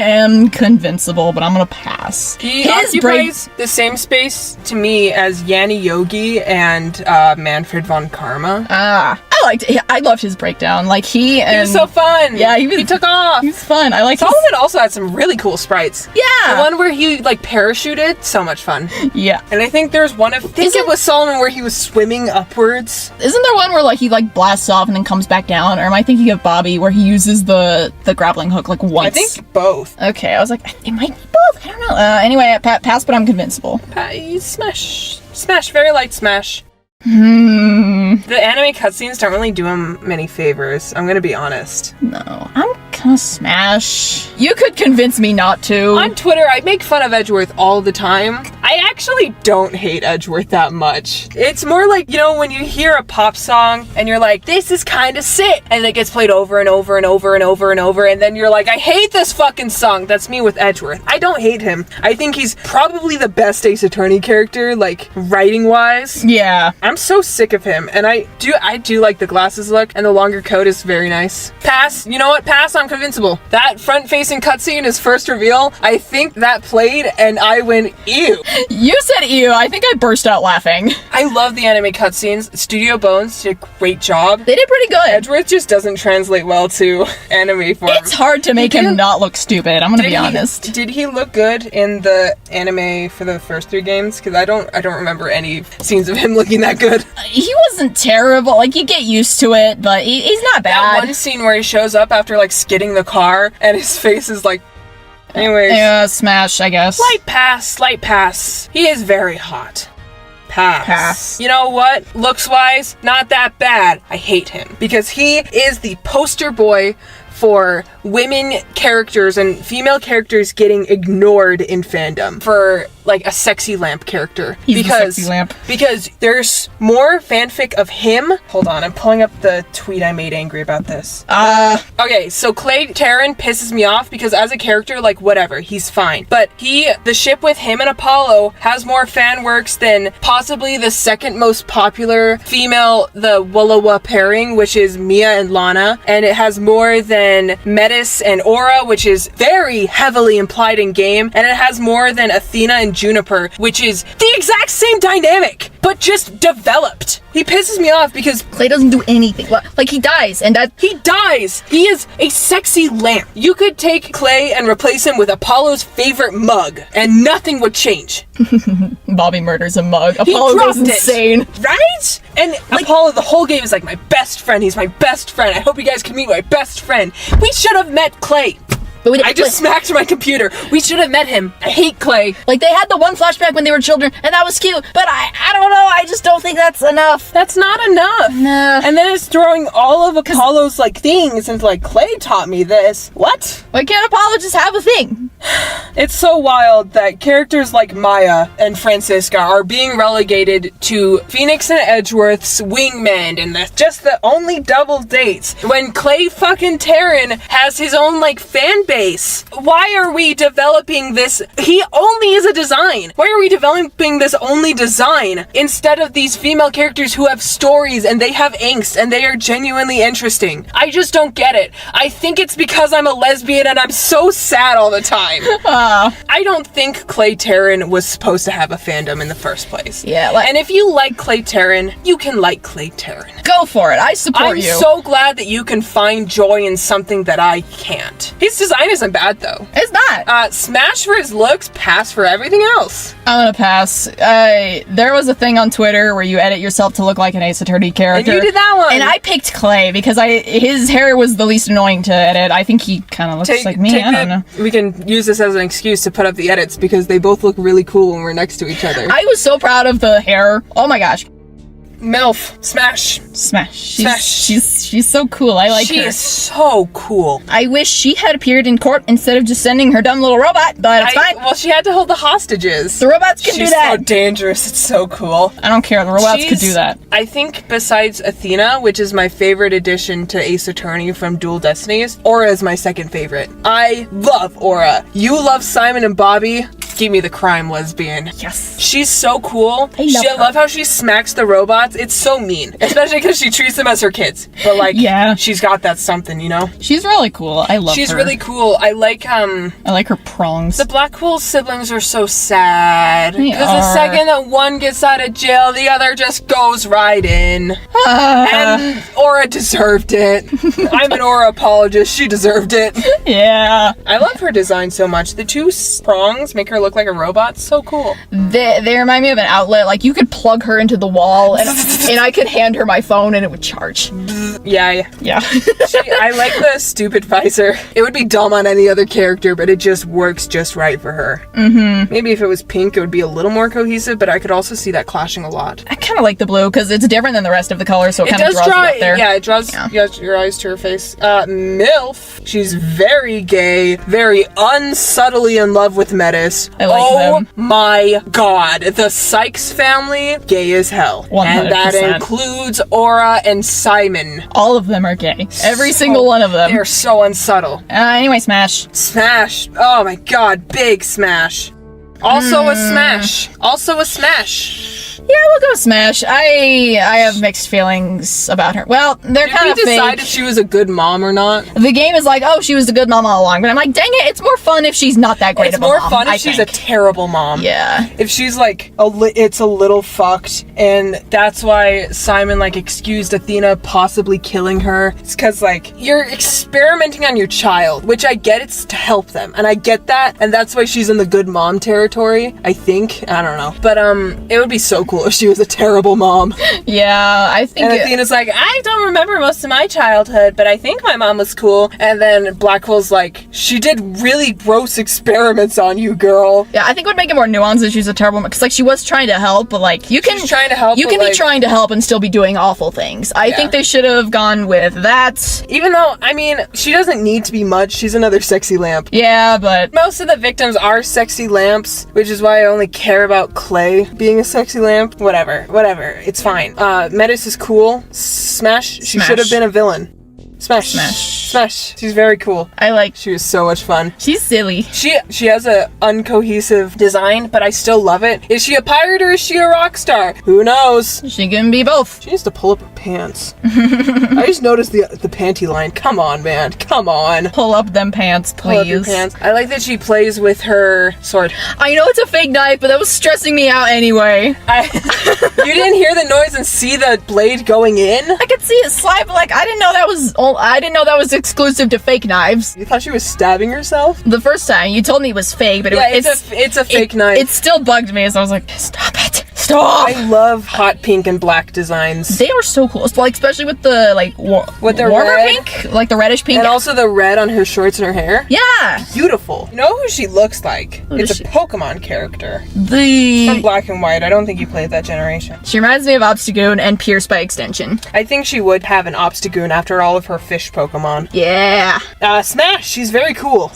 Speaker 1: am convincible, but I'm gonna pass.
Speaker 2: He occupies the same space to me as Yanni Yogi and Manfred von Karma.
Speaker 1: I loved his breakdown. Like he
Speaker 2: was so fun.
Speaker 1: Yeah, he
Speaker 2: took off.
Speaker 1: He was fun. I like
Speaker 2: Solomon also had some really cool sprites.
Speaker 1: Yeah.
Speaker 2: The one where he like parachuted, so much fun.
Speaker 1: Yeah.
Speaker 2: And I think there's one it was Solomon where he was swimming upwards.
Speaker 1: Isn't there one where like he like blasts off and then comes back down? Or am I thinking of Bobby where he uses the grappling hook like once?
Speaker 2: I think both.
Speaker 1: Okay, I was like, it might be both. I don't know. Anyway, pass, but I'm convincible.
Speaker 2: Smash, very light smash. The anime cutscenes don't really do him many favors. I'm gonna be honest.
Speaker 1: No, I'm gonna smash. You could convince me not to.
Speaker 2: On Twitter, I make fun of Edgeworth all the time. I actually don't hate Edgeworth that much. It's more like, you know, when you hear a pop song and you're like, this is kind of sick, and it gets played over and over and over and over and over, and then you're like, I hate this fucking song. That's me with Edgeworth. I don't hate him. I think he's probably the best Ace Attorney character, like, writing-wise.
Speaker 1: Yeah.
Speaker 2: I'm so sick of him, and I do like the glasses look, and the longer coat is very nice. Pass. You know what? Pass. I'm convincible. That front-facing cutscene, his first reveal, I think that played, and I went, ew.
Speaker 1: You said ew. I think I burst out laughing.
Speaker 2: I love the anime cutscenes. Studio Bones did a great job.
Speaker 1: They did pretty good.
Speaker 2: Edgeworth just doesn't translate well to anime form.
Speaker 1: It's hard to make him not look stupid. I'm gonna be honest.
Speaker 2: Did he look good in the anime for the first 3 games? Because I don't remember any scenes of him looking that good.
Speaker 1: He wasn't terrible. Like, you get used to it, but he's not bad.
Speaker 2: That one scene where he shows up after, like, skidding the car, and his face is like... Anyways.
Speaker 1: Yeah, smash, I guess.
Speaker 2: Slight pass. He is very hot. Pass. You know what? Looks-wise, not that bad. I hate him. Because he is the poster boy for women characters and female characters getting ignored in fandom for like a sexy lamp character.
Speaker 1: He's the sexy lamp.
Speaker 2: Because there's more fanfic of him. Hold on, I'm pulling up the tweet I made angry about this. Okay, so Clay Terran pisses me off because as a character, like whatever, he's fine. But the ship with him and Apollo has more fan works than possibly the second most popular female, the Wolowa pairing, which is Mia and Lana. And it has more than Metis and Aura, which is very heavily implied in game, and it has more than Athena and Juniper, which is the exact same dynamic, but just developed. He pisses me off because
Speaker 1: Clay doesn't do anything. Like, he dies, and that...
Speaker 2: He dies! He is a sexy lamp. You could take Clay and replace him with Apollo's favorite mug, and nothing would change.
Speaker 1: Bobby murders a mug. Apollo goes insane.
Speaker 2: Right? And like, Apollo, the whole game is like, my best friend. He's my best friend. I hope you guys can meet my best friend. We should have met Clay.
Speaker 1: But we
Speaker 2: I just smacked my computer. We should have met him. I hate Clay.
Speaker 1: like, they had the one flashback when they were children, and that was cute, but I don't know, I just don't think that's enough.
Speaker 2: That's not enough.
Speaker 1: No.
Speaker 5: And then it's throwing all of Apollo's, like, things into, like, Clay taught me this. What?
Speaker 1: Why can't Apollo just have a thing?
Speaker 5: It's so wild that characters like Maya and Francisca are being relegated to Phoenix and Edgeworth's wingmen, and that's just the only double dates. When Clay fucking Terran has his own, like, fan base. Why are we developing this? He only is a design. Why are we developing this only design instead of these female characters who have stories and they have angst and they are genuinely interesting? I just don't get it. I think it's because I'm a lesbian and I'm so sad all the time. I don't think Clay Terran was supposed to have a fandom in the first place.
Speaker 1: Yeah, like-
Speaker 5: and if you like Clay Terran, you can like Clay Terran.
Speaker 1: Go for it, I support
Speaker 5: I'm
Speaker 1: you.
Speaker 5: so glad that you can find joy in something that I can't. His design isn't bad though.
Speaker 1: It's not.
Speaker 5: Smash for his looks, pass for everything else.
Speaker 1: I'm gonna pass. There was a thing on Twitter where you edit yourself to look like an Ace Attorney character.
Speaker 5: And you did that one.
Speaker 1: And I picked Clay because his hair was the least annoying to edit. I think he kind of looks like me. I don't know.
Speaker 5: We can use this as an excuse to put up the edits because they both look really cool when we're next to each other.
Speaker 1: I was so proud of the hair. Oh my gosh.
Speaker 5: MILF. Smash.
Speaker 1: Smash.
Speaker 5: Smash.
Speaker 1: She's so cool. I like
Speaker 5: She
Speaker 1: her.
Speaker 5: is so cool.
Speaker 1: I wish she had appeared in court instead of just sending her dumb little robot, but it's fine.
Speaker 5: Well, she had to hold the hostages.
Speaker 1: The robots can
Speaker 5: She's
Speaker 1: do that.
Speaker 5: so dangerous. It's so cool.
Speaker 1: I don't care. The robots could do that.
Speaker 5: I think besides Athena, which is my favorite addition to Ace Attorney from Dual Destinies, Aura is my second favorite. I love Aura. You love Simon and Bobby. Give me the crime lesbian.
Speaker 1: Yes.
Speaker 5: She's so cool.
Speaker 1: I
Speaker 5: love how she smacks the robots. It's so mean. Especially because she treats them as her kids. But like,
Speaker 1: Yeah.
Speaker 5: she's got that something, you know?
Speaker 1: She's really cool. I love her.
Speaker 5: She's really cool. I like
Speaker 1: I like her prongs.
Speaker 5: the Blackwell siblings are so sad.
Speaker 1: They
Speaker 5: Because the
Speaker 1: are.
Speaker 5: second that one gets out of jail, the other just goes right in. And Aura deserved it. I'm an Aura apologist. She deserved it.
Speaker 1: Yeah.
Speaker 5: I love her design so much. The two prongs make her look like a robot. So cool.
Speaker 1: They remind me of an outlet. Like, you could plug her into the wall and I could hand her my phone and it would charge.
Speaker 5: Yeah.
Speaker 1: Yeah.
Speaker 5: I like the stupid visor. It would be dumb on any other character, but it just works just right for her. Mm-hmm. Maybe if it was pink, it would be a little more cohesive, but I could also see that clashing a lot.
Speaker 1: I kind of like the blue because it's different than the rest of the colors, so it kind of draws you up there.
Speaker 5: Yeah, it draws your eyes to her face. MILF. She's very gay, very unsubtly in love with Metis.
Speaker 1: I like them.
Speaker 5: Oh my god. The Sykes family, gay as hell.
Speaker 1: 100%.
Speaker 5: And that includes Aura and Simon.
Speaker 1: All of them are gay. Every single one of them.
Speaker 5: They're so unsubtle.
Speaker 1: Anyway, Smash.
Speaker 5: Smash. Oh my god, big smash. Also a smash. Also a smash.
Speaker 1: Yeah, we'll go Smash. I have mixed feelings about her. Well, they're
Speaker 5: Did
Speaker 1: kind
Speaker 5: we
Speaker 1: of
Speaker 5: decide
Speaker 1: fake.
Speaker 5: if she was a good mom or not?
Speaker 1: The game is like, oh, she was a good mom all along, but I'm like, dang it, it's more fun if she's not that great
Speaker 5: It's
Speaker 1: of a
Speaker 5: more
Speaker 1: mom,
Speaker 5: fun if
Speaker 1: I
Speaker 5: she's
Speaker 1: think.
Speaker 5: a terrible mom.
Speaker 1: Yeah.
Speaker 5: If she's like, it's a little fucked, and that's why Simon, like, excused Athena possibly killing her. It's because, like, you're experimenting on your child, which I get it's to help them, and I get that, and that's why she's in the good mom territory, I think. I don't know. But, it would be so cool if she was a terrible mom.
Speaker 1: Yeah, I think
Speaker 5: And Athena's like, I don't remember most of my childhood, but I think my mom was cool. And then Blackwell's like, she did really gross experiments on you, girl.
Speaker 1: yeah, I think it would make it more nuanced if she's a terrible because like she was trying to help, but like you can
Speaker 5: She's trying to help,
Speaker 1: you
Speaker 5: but,
Speaker 1: can be
Speaker 5: like-
Speaker 1: trying to help and still be doing awful things. I think they should have gone with that.
Speaker 5: Even though, I mean, she doesn't need to be much. She's another sexy lamp.
Speaker 1: Yeah, but
Speaker 5: Most of the victims are sexy lamps, which is why I only care about Clay being a sexy lamp. Whatever. It's fine. Metis is cool. Smash. She
Speaker 1: Smash.
Speaker 5: should have been a villain. Smash.
Speaker 1: Smash.
Speaker 5: Smash. She's very cool.
Speaker 1: I like
Speaker 5: She was so much fun.
Speaker 1: she's silly.
Speaker 5: She has a uncohesive design, but I still love it. Is she a pirate or is she a rock star? Who knows?
Speaker 1: She can be both.
Speaker 5: She needs to pull up her pants. I just noticed the panty line. Come on, man. Come on.
Speaker 1: Pull up them pants,
Speaker 5: Pull up your
Speaker 1: please.
Speaker 5: pants. I like that she plays with her sword.
Speaker 1: I know it's a fake knife, but that was stressing me out anyway.
Speaker 5: You didn't hear the noise and see the blade going in?
Speaker 1: I could see it slide, but like I didn't know that was exclusive to fake knives.
Speaker 5: You thought she was stabbing herself?
Speaker 1: The first time you told me it was fake, but
Speaker 5: Yeah, it's a fake knife.
Speaker 1: It still bugged me, so I was like, stop it. Stop!
Speaker 5: I love hot pink and black designs.
Speaker 1: They are so cool. Like, especially with the, like,
Speaker 5: With the
Speaker 1: warmer
Speaker 5: red.
Speaker 1: pink? Like, the reddish pink.
Speaker 5: And also the red on her shorts and her hair.
Speaker 1: Yeah!
Speaker 5: Beautiful. You know who she looks like?
Speaker 1: Who
Speaker 5: It's
Speaker 1: does
Speaker 5: a
Speaker 1: she-
Speaker 5: Pokemon character. From
Speaker 1: The...
Speaker 5: Black and White. I don't think you played that generation.
Speaker 1: She reminds me of Obstagoon and Pierce by extension.
Speaker 5: I think she would have an Obstagoon after all of her fish Pokemon.
Speaker 1: Yeah!
Speaker 5: Smash! She's very cool.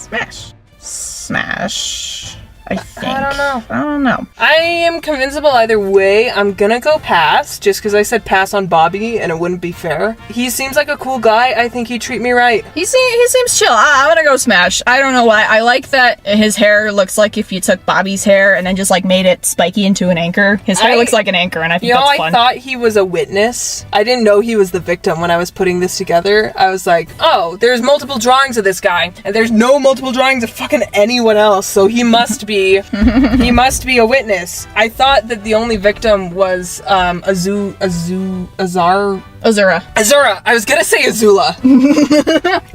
Speaker 1: Smash. I think.
Speaker 5: I
Speaker 1: don't know.
Speaker 5: I am convincible either way. I'm gonna go pass, just because I said pass on Bobby, and it wouldn't be fair. He seems like a cool guy. I think he'd treat me right.
Speaker 1: He seems chill. I'm gonna go Smash. I don't know why. I like that his hair looks like if you took Bobby's hair and then just like made it spiky into an anchor. His hair looks like an anchor, and I think that's fun.
Speaker 5: I thought he was a witness. I didn't know he was the victim when I was putting this together. I was like, oh, there's multiple drawings of this guy, and there's no multiple drawings of fucking anyone else, so he must be... He must be a witness. I thought that the only victim was Azura. I was gonna say Azula.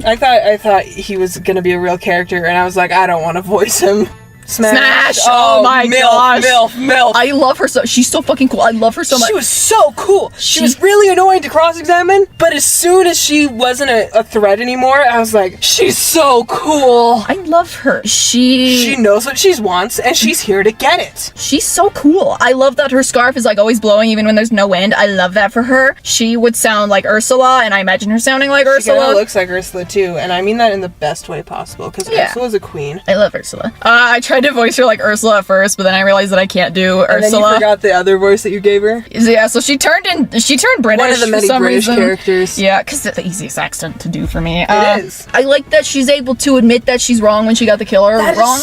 Speaker 5: I thought he was gonna be a real character, and I was like, I don't want to voice him. Smash!
Speaker 1: Oh my gosh!
Speaker 5: Milf!
Speaker 1: I love her so. She's so fucking cool. I love her so much.
Speaker 5: She was so cool. She was really annoying to cross-examine, but as soon as she wasn't a threat anymore, I was like, she's so cool.
Speaker 1: I love her. She
Speaker 5: knows what she wants, and she's here to get it.
Speaker 1: She's so cool. I love that her scarf is like always blowing even when there's no wind. I love that for her. She would sound like Ursula, and I imagine her sounding like Ursula.
Speaker 5: She kind of looks like Ursula too, and I mean that in the best way possible, because Ursula's a queen.
Speaker 1: I love Ursula. I tried to voice her like Ursula at first, but then I realized that I can't do Ursula.
Speaker 5: And then you forgot the other voice that you gave her?
Speaker 1: Yeah, so she turned British.
Speaker 5: One of the many
Speaker 1: for some
Speaker 5: British
Speaker 1: reason.
Speaker 5: characters.
Speaker 1: Yeah, because it's the easiest accent to do for me.
Speaker 5: It is.
Speaker 1: I like that she's able to admit that she's wrong when she got the killer wrong.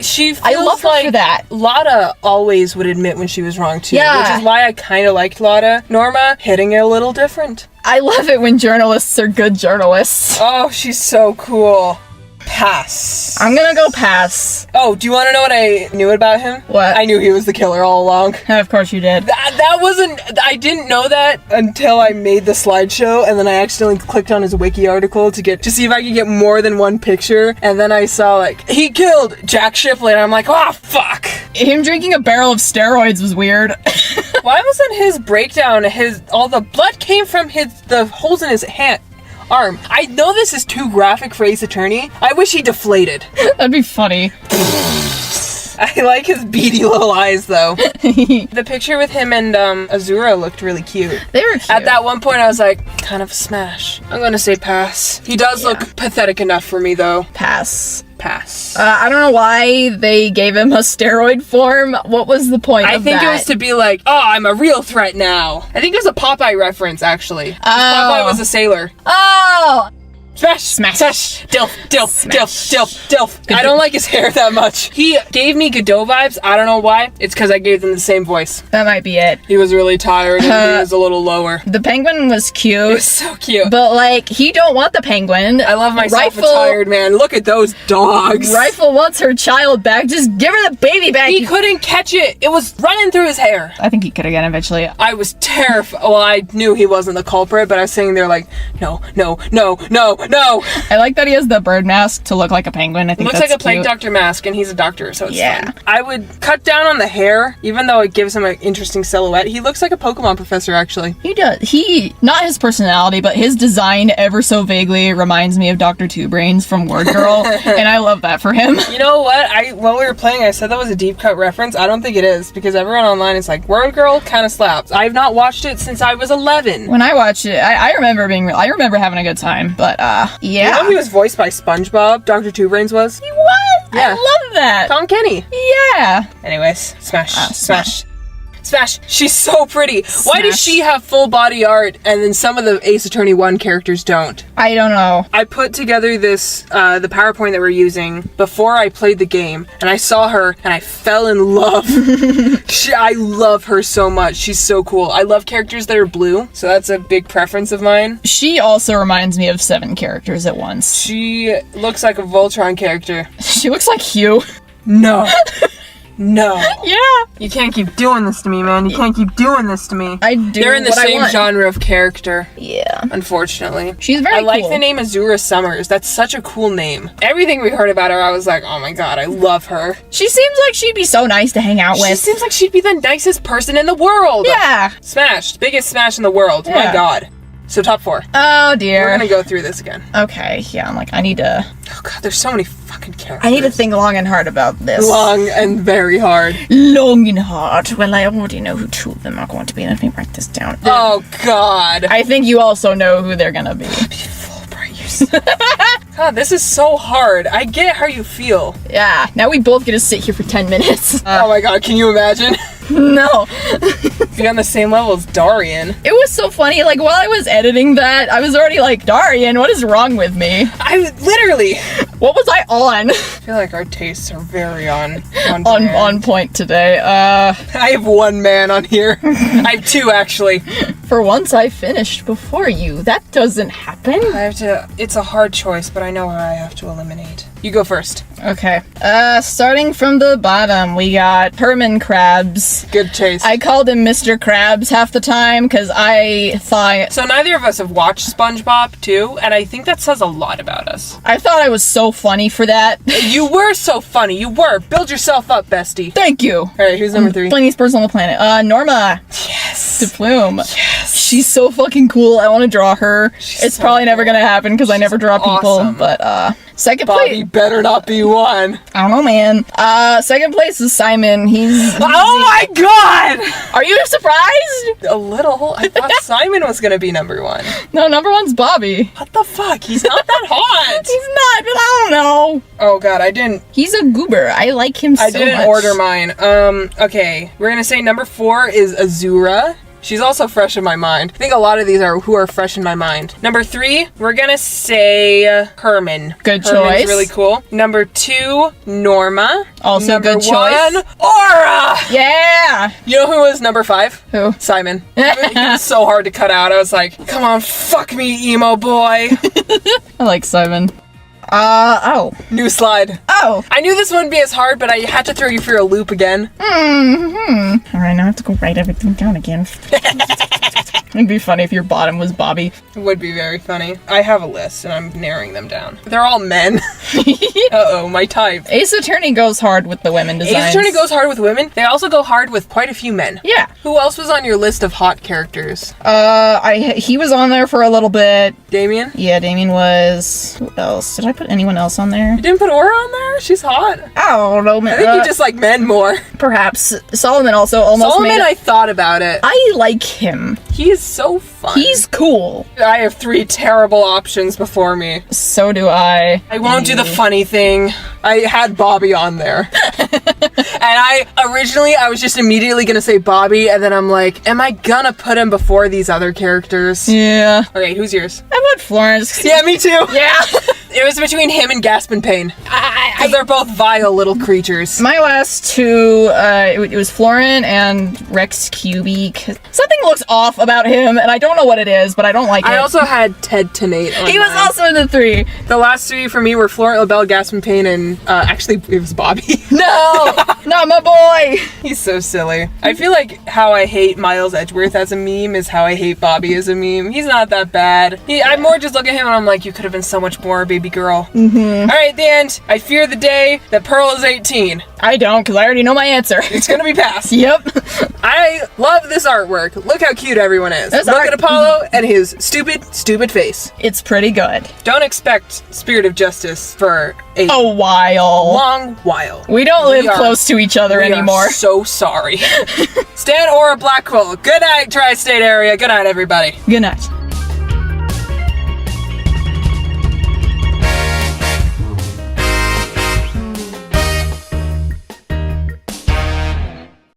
Speaker 5: She feels
Speaker 1: I love her
Speaker 5: like
Speaker 1: for that.
Speaker 5: Lotta always would admit when she was wrong too.
Speaker 1: Yeah.
Speaker 5: Which is why I kind of liked Lotta. Norma, hitting it a little different.
Speaker 1: I love it when journalists are good journalists.
Speaker 5: Oh, she's so cool. Pass.
Speaker 1: I'm gonna go pass.
Speaker 5: Oh, do you want to know what I knew about him?
Speaker 1: What?
Speaker 5: I knew he was the killer all along.
Speaker 1: Of course you did.
Speaker 5: That wasn't... I didn't know that until I made the slideshow, and then I accidentally clicked on his wiki article to see if I could get more than one picture, and then I saw, like, he killed Jack Shipley, and I'm like, oh, fuck!
Speaker 1: Him drinking a barrel of steroids was weird.
Speaker 5: Why wasn't his breakdown, all the blood came from the holes in his arm? I know this is too graphic for Ace Attorney. I wish he deflated.
Speaker 1: That'd be funny.
Speaker 5: I like his beady little eyes, though. The picture with him and Azura looked really cute.
Speaker 1: They were cute.
Speaker 5: At that one point, I was like, kind of a smash. I'm gonna say pass. He does look pathetic enough for me, though.
Speaker 1: Pass.
Speaker 5: Pass.
Speaker 1: I don't know why they gave him a steroid form. What was the point of that?
Speaker 5: I think it was to be like, oh, I'm a real threat now. I think it was a Popeye reference, actually.
Speaker 1: Oh.
Speaker 5: Popeye was a sailor.
Speaker 1: Oh!
Speaker 5: Smash!
Speaker 1: Smash.
Speaker 5: Smash! Dilf! Dilf!
Speaker 1: Smash.
Speaker 5: Dilf! Dilf! Dilf! I don't like his hair that much. He gave me Godot vibes. I don't know why. It's because I gave them the same voice.
Speaker 1: That might be it.
Speaker 5: He was really tired and he was a little lower.
Speaker 1: The penguin was cute.
Speaker 5: It was so cute.
Speaker 1: But, like, he don't want the penguin.
Speaker 5: I love myself a tired man. Look at those dogs.
Speaker 1: Rifle wants her child back. Just give her the baby back.
Speaker 5: He couldn't catch it. It was running through his hair.
Speaker 1: I think he could again eventually.
Speaker 5: I was terrified. Well, I knew he wasn't the culprit, but I was sitting there like, no, no, no, no, no.
Speaker 1: I like that he has the bird mask to look like a penguin. I think
Speaker 5: Looks
Speaker 1: that's
Speaker 5: like a plague
Speaker 1: cute.
Speaker 5: doctor mask, and he's a doctor, so it's
Speaker 1: Yeah.
Speaker 5: fun. I would cut down on the hair, even though it gives him an interesting silhouette. He looks like a Pokemon professor, actually.
Speaker 1: He does. Not his personality, but his design ever so vaguely reminds me of Dr. Two Brains from Word Girl, and I love that for him.
Speaker 5: You know what? While we were playing, I said that was a deep cut reference. I don't think it is, because everyone online is like, Word Girl kind of slaps. I've not watched it since I was 11.
Speaker 1: When I watched it, I remember having a good time, but yeah.
Speaker 5: You know he was voiced by SpongeBob? Dr. Two Brains was?
Speaker 1: He was?
Speaker 5: Yeah.
Speaker 1: I love that.
Speaker 5: Tom Kenny.
Speaker 1: Yeah.
Speaker 5: Anyways, smash.
Speaker 1: Smash.
Speaker 5: Smash. She's so pretty. Why does she have full body art and then some of the Ace Attorney 1 characters don't?
Speaker 1: I don't know.
Speaker 5: I put together this, the PowerPoint that we're using before I played the game, and I saw her and I fell in love. I love her so much. She's so cool. I love characters that are blue, so that's a big preference of mine.
Speaker 1: She also reminds me of 7 characters at once.
Speaker 5: She looks like a Voltron character.
Speaker 1: She looks like Hugh.
Speaker 5: No. No.
Speaker 1: Yeah.
Speaker 5: You can't keep doing this to me, man. You can't keep doing this to me.
Speaker 1: I do.
Speaker 5: They're in the
Speaker 1: what I
Speaker 5: same
Speaker 1: want.
Speaker 5: genre of character,
Speaker 1: Yeah.
Speaker 5: unfortunately.
Speaker 1: She's very
Speaker 5: I like
Speaker 1: cool.
Speaker 5: the name Azura Summers. That's such a cool name. Everything we heard about her, I was like, oh my god, I love her.
Speaker 1: She seems like she'd be so nice to hang out
Speaker 5: She
Speaker 1: with.
Speaker 5: seems like she'd be the nicest person in the world.
Speaker 1: Yeah.
Speaker 5: Smashed. Biggest smash in the world. My
Speaker 1: Yeah.
Speaker 5: god. So top 4.
Speaker 1: Oh
Speaker 5: We're
Speaker 1: dear.
Speaker 5: gonna go through this again.
Speaker 1: Okay. Yeah. I'm like, I need to
Speaker 5: Oh god, there's so many fucking characters.
Speaker 1: I need to think long and hard about this.
Speaker 5: Long and very hard.
Speaker 1: Long and hard. Well, I already know who 2 of them are going to be. Let me write this down.
Speaker 5: Oh god.
Speaker 1: I think you also know who they're gonna be.
Speaker 5: God, this is so hard. I get how you feel.
Speaker 1: Yeah. Now we both get to sit here for 10 minutes.
Speaker 5: Oh my god, can you imagine?
Speaker 1: No.
Speaker 5: Be on the same level as Darian.
Speaker 1: It was so funny. Like, while I was editing that, I was already like, Darian, what is wrong with me?
Speaker 5: I literally
Speaker 1: What was I on?
Speaker 5: I feel like our tastes are very on
Speaker 1: on point today.
Speaker 5: I have 1 man on here. I have 2 actually.
Speaker 1: For once I finished before you. That doesn't happen.
Speaker 5: I have to. It's a hard choice, but I know what I have to eliminate. You go first.
Speaker 1: Okay. Starting from the bottom, we got Herman Crabs.
Speaker 5: Good chase.
Speaker 1: I called him Mr. Krabs half the time because I thought
Speaker 5: So neither of us have watched SpongeBob too, and I think that says a lot about us.
Speaker 1: I was so funny for that.
Speaker 5: You were so funny. You were. Build yourself up, bestie.
Speaker 1: Thank you.
Speaker 5: All right, who's number 3?
Speaker 1: Funniest person on the planet. Norma
Speaker 5: Yes.
Speaker 1: de Plume.
Speaker 5: Yes.
Speaker 1: She's so fucking cool. I want to draw her.
Speaker 5: She's
Speaker 1: It's
Speaker 5: so
Speaker 1: probably never
Speaker 5: cool.
Speaker 1: gonna happen because I never draw people.
Speaker 5: awesome.
Speaker 1: But second
Speaker 5: Bobby
Speaker 1: place.
Speaker 5: better not be one.
Speaker 1: I don't know, man. Second place is Simon. He's.
Speaker 5: Oh my god!
Speaker 1: Are you surprised?
Speaker 5: A little. I thought Simon was gonna be number 1.
Speaker 1: No, number 1's Bobby.
Speaker 5: What the fuck? He's not that hot.
Speaker 1: He's not, but I don't know.
Speaker 5: Oh god, I didn't.
Speaker 1: He's a goober. I like him so
Speaker 5: I
Speaker 1: much.
Speaker 5: didn't order mine. Okay. We're gonna say number 4 is Azura. She's also fresh in my mind. I think a lot of these are who are fresh in my mind. Number 3, we're gonna say Herman.
Speaker 1: Good
Speaker 5: Herman's
Speaker 1: choice.
Speaker 5: really cool. Number 2, Norma.
Speaker 1: Also
Speaker 5: number
Speaker 1: good choice.
Speaker 5: 1, Aura!
Speaker 1: Yeah.
Speaker 5: You know who was number 5?
Speaker 1: Who?
Speaker 5: Simon. He was so hard to cut out. I was like, come on, fuck me, emo boy.
Speaker 1: I like Simon. Oh.
Speaker 5: New slide.
Speaker 1: Oh.
Speaker 5: I knew this wouldn't be as hard, but I had to throw you for a loop again.
Speaker 1: Mm-hmm. Alright, now I have to go write everything down again. It'd be funny if your bottom was Bobby.
Speaker 5: It would be very funny. I have a list, and I'm narrowing them down. They're all men. Uh-oh, my type.
Speaker 1: Ace Attorney goes hard with the women designs.
Speaker 5: Ace Attorney goes hard with women. They also go hard with quite a few men.
Speaker 1: Yeah.
Speaker 5: Who else was on your list of hot characters?
Speaker 1: He was on there for a little bit.
Speaker 5: Damien?
Speaker 1: Yeah, Damien was. Who else? Did I put anyone else on there?
Speaker 5: You didn't put Aura on there? She's hot.
Speaker 1: I don't know, man.
Speaker 5: I think you just like men more.
Speaker 1: Perhaps. Solomon also almost
Speaker 5: Solomon,
Speaker 1: made it.
Speaker 5: I thought about it.
Speaker 1: I like him.
Speaker 5: He is so fun.
Speaker 1: He's cool.
Speaker 5: I have 3 terrible options before me.
Speaker 1: So do I.
Speaker 5: I won't do the funny thing. I had Bobby on there. And I was just immediately gonna say Bobby, and then I'm like, am I gonna put him before these other characters?
Speaker 1: Yeah.
Speaker 5: Okay, who's yours?
Speaker 1: I put Florence.
Speaker 5: Yeah, me too.
Speaker 1: Yeah.
Speaker 5: It was between him and Gaspin Payne. Because they're both vile little creatures.
Speaker 1: My last 2, it was Florin and Rex QB. Something looks off about him, and I don't know what it is, but I don't like it.
Speaker 5: I also had Ted Tenate on
Speaker 1: He was
Speaker 5: mine.
Speaker 1: also in the 3.
Speaker 5: The last 3 for me were Florent LaBelle, Gaspin Payne, and actually it was Bobby.
Speaker 1: No! Not my boy!
Speaker 5: He's so silly. I feel like how I hate Miles Edgeworth as a meme is how I hate Bobby as a meme. He's not that bad. I more just look at him and I'm like, you could have been so much more, baby girl. Mm-hmm. Alright, the end. I fear the day that Pearl is 18.
Speaker 1: I don't, because I already know my answer.
Speaker 5: It's gonna be passed.
Speaker 1: Yep.
Speaker 5: I love this artwork. Look how cute everyone is.
Speaker 1: This
Speaker 5: Look
Speaker 1: art-
Speaker 5: at Apollo and his stupid face.
Speaker 1: It's pretty good.
Speaker 5: Don't expect Spirit of Justice for a
Speaker 1: A while.
Speaker 5: long while.
Speaker 1: We don't live
Speaker 5: are-
Speaker 1: close to each other
Speaker 5: We
Speaker 1: anymore.
Speaker 5: are so sorry. Stan Aura Blackwell. Good night, Tri-State area. Good night, everybody.
Speaker 1: Good night.